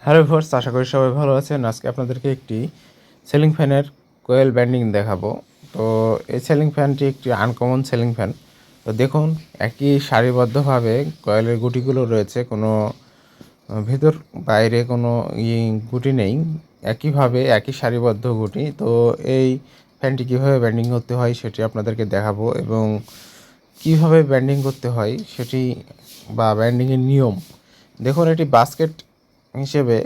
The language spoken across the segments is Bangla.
হ্যালো ভিউয়ার্স, আশা করি সবাই ভালো আছেন। আজকে আপনাদেরকে একটি সিলিং ফ্যানের কোয়েল ব্যান্ডিং দেখাবো। তো এই সিলিং ফ্যানটি একটি আনকমন সিলিং ফ্যান। তো দেখুন, একই সারিবদ্ধভাবে কয়েলের গুটিগুলো রয়েছে, কোনো ভিতর বাইরে কোনো গুটি নেই, একইভাবে একই সারিবদ্ধ গুটি। তো এই ফ্যানটি কীভাবে ব্যান্ডিং করতে হয় সেটি আপনাদেরকে দেখাবো, এবং কীভাবে ব্যান্ডিং করতে হয় সেটি বা ব্যান্ডিংয়ের নিয়ম। দেখুন, এটি বাস্কেট হিসেবে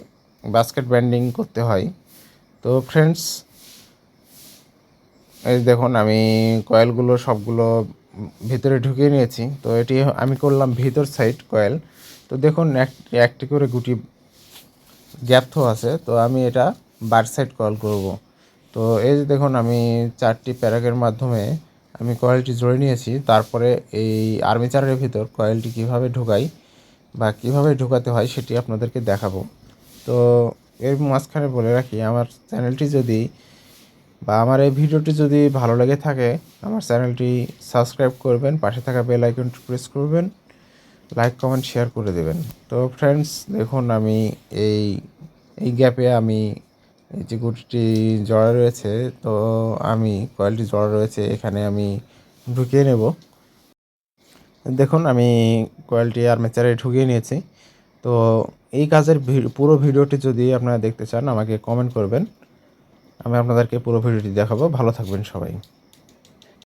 বাস্কেট ব্যান্ডিং করতে হয়। তো ফ্রেন্ডস, এই দেখুন, আমি কয়েলগুলো সবগুলো ভিতরে ঢুকিয়ে নিয়েছি। তো এটি আমি করলাম ভিতর সাইড কয়েল। তো দেখুন, একটি করে গুটি গ্যাপ আছে। তো আমি এটা বার সাইড কয়েল করব। তো এই যে দেখুন, আমি 4টি প্যারাকের মাধ্যমে আমি কয়েলটি জুড়ে নিয়েছি। তারপরে এই আর্মেচারের ভিতর কয়েলটি কিভাবে ঢোকাই বা কিভাবে ঢোকাতে হয় সেটি আপনাদেরকে দেখাবো। তো এর মাঝখানে বলে রাখি, আমার চ্যানেলটি যদি বা আমার এই ভিডিওটি যদি ভালো লেগে থাকে, আমার চ্যানেলটি সাবস্ক্রাইব করবেন, পাশে থাকা বেল আইকনটি প্রেস করবেন, লাইক কমেন্ট শেয়ার করে দেবেন। তো ফ্রেন্ডস, দেখুন, আমি এই এই গ্যাপে আমি এই যে গুটিটি জড়া রয়েছে, তো আমি কয়েলটি জড়া রয়েছে এখানে আমি ঢুকিয়ে নেব। দেখুন, আমি কয়েলটি আর্মেচারে ঢুকিয়ে নিয়েছি। তো এই কাজের পুরো ভিডিওটি যদি আপনারা দেখতে চান, আমাকে কমেন্ট করবেন, আমি আপনাদেরকে পুরো ভিডিওটি দেখাবো। ভালো থাকবেন সবাই।